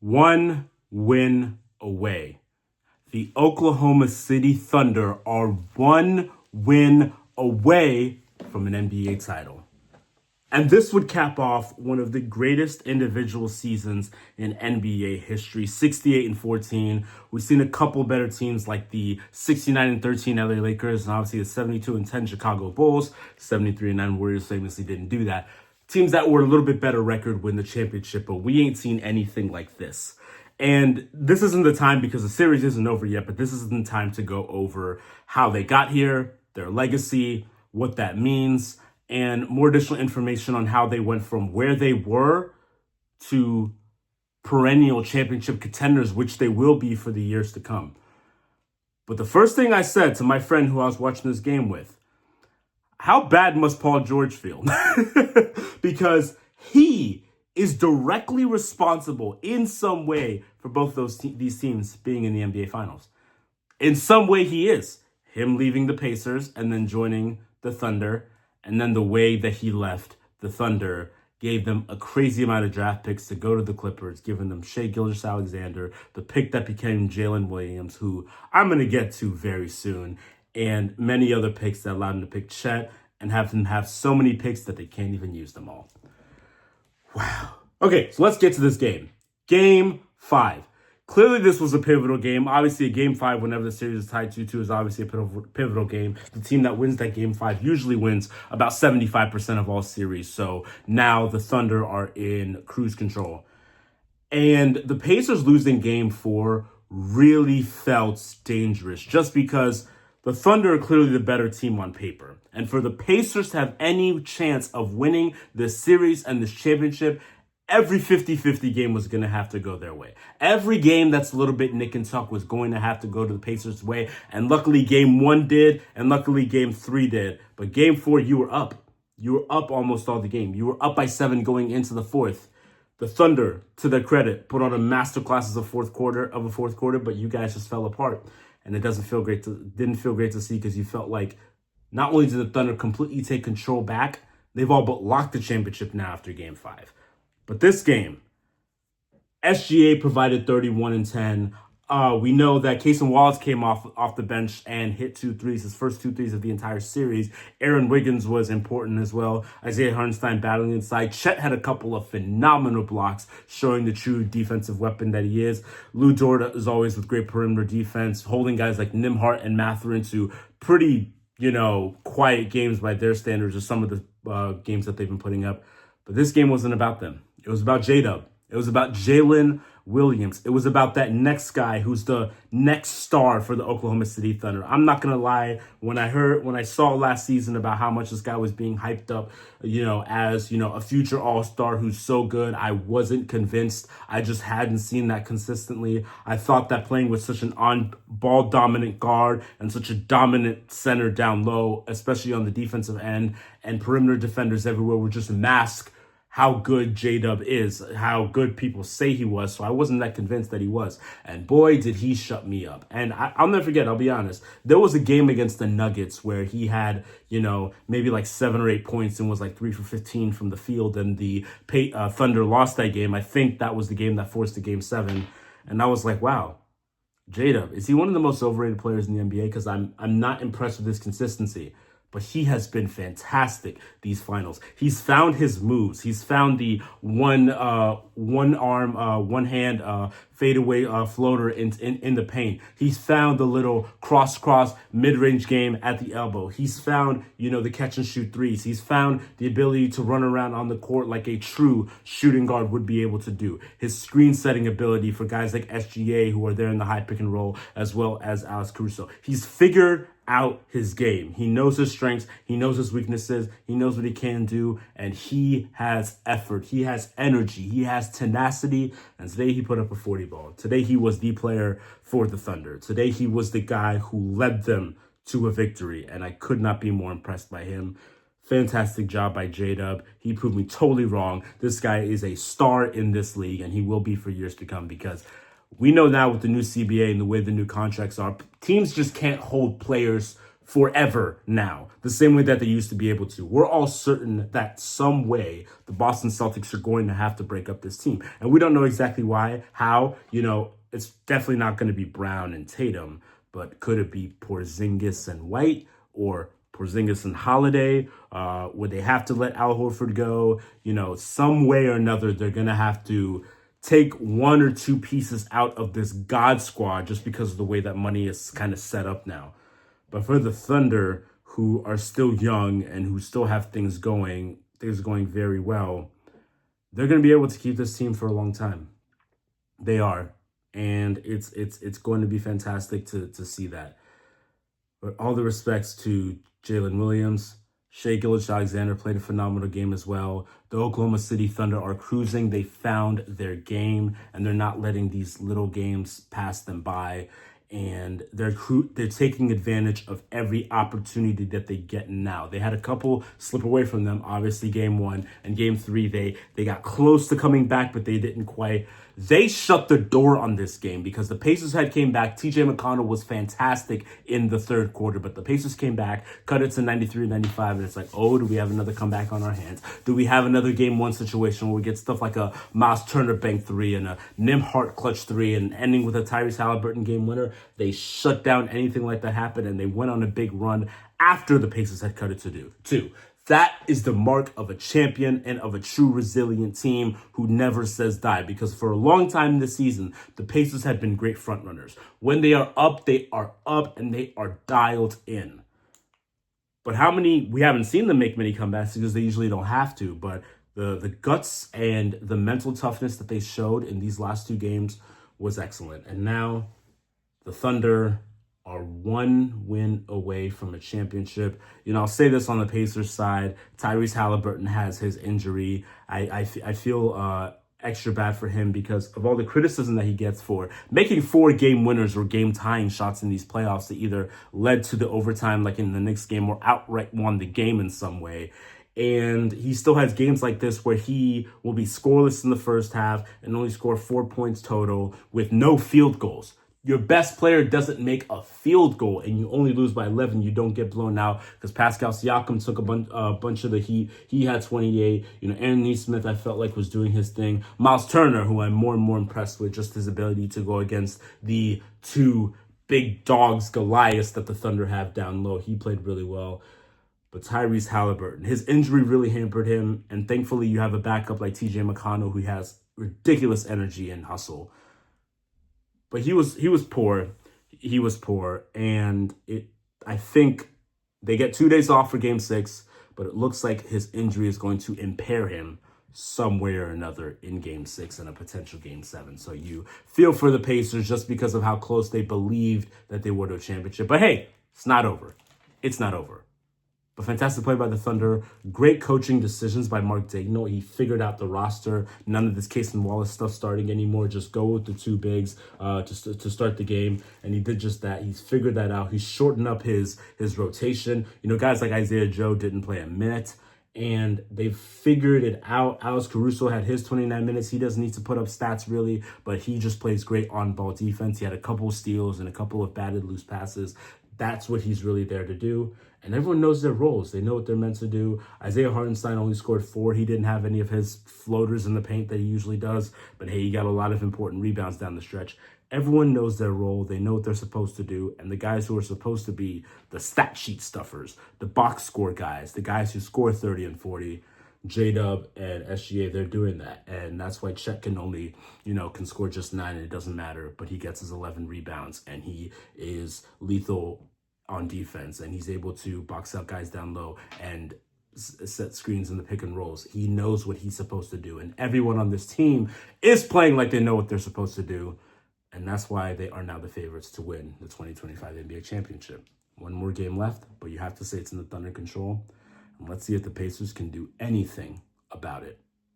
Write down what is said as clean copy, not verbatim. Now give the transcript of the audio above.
one win away. The Oklahoma City Thunder are one win away from an NBA title. And this would cap off one of the greatest individual seasons in NBA history, 68-14. We've seen a couple better teams like the 69-13 LA Lakers and obviously the 72-10 Chicago Bulls. 73-9 Warriors famously didn't do that. Teams that were a little bit better record win the championship, but we ain't seen anything like this. And this isn't the time because the series isn't over yet, but this isn't the time to go over how they got here, their legacy, what that means, and more additional information on how they went from where they were to perennial championship contenders, which they will be for the years to come. But the first thing I said to my friend who I was watching this game with, how bad must Paul George feel? Because he is directly responsible in some way for both these teams being in the NBA Finals. In some way he is. Him leaving the Pacers and then joining the Thunder, and then the way that he left the Thunder gave them a crazy amount of draft picks to go to the Clippers, giving them Gilgeous-Alexander, the pick that became Jalen Williams, who I'm going to get to very soon, and many other picks that allowed them to pick Chet and have them have so many picks that they can't even use them all. Wow. Okay, so let's get to this game. Game 5. Clearly, this was a pivotal game. Obviously, a Game 5, whenever the series is tied 2-2, is obviously a pivotal game. The team that wins that Game 5 usually wins about 75% of all series. So now the Thunder are in cruise control. And the Pacers losing Game 4 really felt dangerous just because the Thunder are clearly the better team on paper. And for the Pacers to have any chance of winning this series and this championship, every 50-50 game was going to have to go their way. Every game that's a little bit nick and tuck was going to have to go to the Pacers' way. And luckily, Game 1 did, and luckily, Game 3 did. But Game 4, you were up. You were up almost all the game. You were up by 7 going into the fourth. The Thunder, to their credit, put on a masterclass of a fourth quarter, but you guys just fell apart. And it didn't feel great to see because you felt like not only did the Thunder completely take control back, they've all but locked the championship now after Game 5. But this game, SGA provided 31 and 10. We know that Cason Wallace came off the bench and hit 2 threes, his first 2 threes of the entire series. Aaron Wiggins was important as well. Isaiah Hartenstein battling inside. Chet had a couple of phenomenal blocks, showing the true defensive weapon that he is. Lou Dort is always with great perimeter defense, holding guys like Nembhard and Mathurin to pretty, quiet games by their standards, or some of the games that they've been putting up. But this game wasn't about them. It was about J-Dub. It was about Jalen Williams. It was about that next guy who's the next star for the Oklahoma City Thunder. I'm not going to lie. When I saw last season about how much this guy was being hyped up, as, a future all-star who's so good, I wasn't convinced. I just hadn't seen that consistently. I thought that playing with such an on-ball dominant guard and such a dominant center down low, especially on the defensive end, and perimeter defenders everywhere would just mask how good J-Dub is, how good people say he was. So I wasn't that convinced that he was. And boy, did he shut me up. And I'll never forget, I'll be honest. There was a game against the Nuggets where he had, maybe like 7 or 8 points and was like 3 for 15 from the field. And the Thunder lost that game. I think that was the game that forced the Game 7. And I was like, wow, J-Dub, is he one of the most overrated players in the NBA? Because I'm not impressed with his consistency. But he has been fantastic these finals. He's found his moves. He's found the one arm, one hand fadeaway floater in the paint. He's found the little cross mid-range game at the elbow. He's found, the catch and shoot threes. He's found the ability to run around on the court like a true shooting guard would be able to do. His screen setting ability for guys like SGA who are there in the high pick and roll, as well as Alex Caruso. He's figured out his game. He knows his strengths. He knows his weaknesses. He knows what he can do. And he has effort. He has energy. He has tenacity. And today he put up a 40 ball. Today he was the player for the Thunder. Today he was the guy who led them to a victory. And I could not be more impressed by him. Fantastic job by J-Dub. He proved me totally wrong. This guy is a star in this league, and he will be for years to come, because we know now with the new CBA and the way the new contracts are, teams just can't hold players forever now, the same way that they used to be able to. We're all certain that some way the Boston Celtics are going to have to break up this team. And we don't know exactly why, how, it's definitely not going to be Brown and Tatum, but could it be Porzingis and White or Porzingis and Holiday? Would they have to let Al Horford go? Some way or another, they're going to have to take one or two pieces out of this God squad just because of the way that money is kind of set up now. But for the Thunder, who are still young and who still have things going very well, they're going to be able to keep this team for a long time. They are. And it's going to be fantastic to see that. But all the respects to Jalen Williams. Shai Gilgeous-Alexander played a phenomenal game as well. The Oklahoma City Thunder are cruising. They found their game, and they're not letting these little games pass them by. And they're taking advantage of every opportunity that they get now. They had a couple slip away from them, obviously game 1 and game 3. They got close to coming back, but they didn't quite. They shut the door on this game because the Pacers had came back. TJ McConnell was fantastic in the third quarter, but the Pacers came back, cut it to 93-95, and it's like, oh, do we have another comeback on our hands? Do we have another game 1 situation where we get stuff like a Miles Turner bank 3 and a Nimhart clutch 3 and ending with a Tyrese Halliburton game winner? They shut down anything like that happened, and they went on a big run after the Pacers had cut it to 2. That is the mark of a champion and of a true resilient team who never says die, because for a long time this season, the Pacers had been great frontrunners. When they are up, and they are dialed in. But we haven't seen them make many comebacks because they usually don't have to, but the guts and the mental toughness that they showed in these last 2 games was excellent. And now the Thunder are 1 win away from a championship. I'll say this on the Pacers side. Tyrese Halliburton has his injury. I feel extra bad for him because of all the criticism that he gets for making 4 game winners or game tying shots in these playoffs that either led to the overtime like in the Knicks game or outright won the game in some way. And he still has games like this where he will be scoreless in the first half and only score 4 points total with no field goals. Your best player doesn't make a field goal and you only lose by 11. You don't get blown out because Pascal Siakam took a bunch of the heat. He had 28. Aaron Nesmith, I felt like, was doing his thing. Miles Turner, who I'm more and more impressed with, just his ability to go against the 2 big dogs, Goliaths, that the Thunder have down low. He played really well. But Tyrese Halliburton, his injury really hampered him. And thankfully, you have a backup like TJ McConnell who has ridiculous energy and hustle. But he was poor. He was poor. And I think they get 2 days off for game 6, but it looks like his injury is going to impair him some way or another in game 6 and a potential game 7. So you feel for the Pacers just because of how close they believed that they were to a championship. But hey, it's not over. It's not over. But fantastic play by the Thunder. Great coaching decisions by Mark Daigneault. He figured out the roster. None of this Case and Wallace stuff starting anymore. Just go with the 2 bigs to start the game. And he did just that. He's figured that out. He's shortened up his rotation. Guys like Isaiah Joe didn't play a minute. And they've figured it out. Alex Caruso had his 29 minutes. He doesn't need to put up stats really, but he just plays great on-ball defense. He had a couple of steals and a couple of batted loose passes. That's what he's really there to do. And everyone knows their roles. They know what they're meant to do. Isaiah Hartenstein only scored 4. He didn't have any of his floaters in the paint that he usually does. But hey, he got a lot of important rebounds down the stretch. Everyone knows their role. They know what they're supposed to do. And the guys who are supposed to be the stat sheet stuffers, the box score guys, the guys who score 30 and 40, J-Dub and SGA, they're doing that. And that's why Chet can only, can score just 9 and it doesn't matter. But he gets his 11 rebounds and he is lethal on defense, and he's able to box out guys down low and set screens in the pick and rolls. He knows what he's supposed to do, and everyone on this team is playing like they know what they're supposed to do, and that's why they are now the favorites to win the 2025 NBA championship. 1 more game left, but you have to say it's in the Thunder control, and let's see if the Pacers can do anything about it.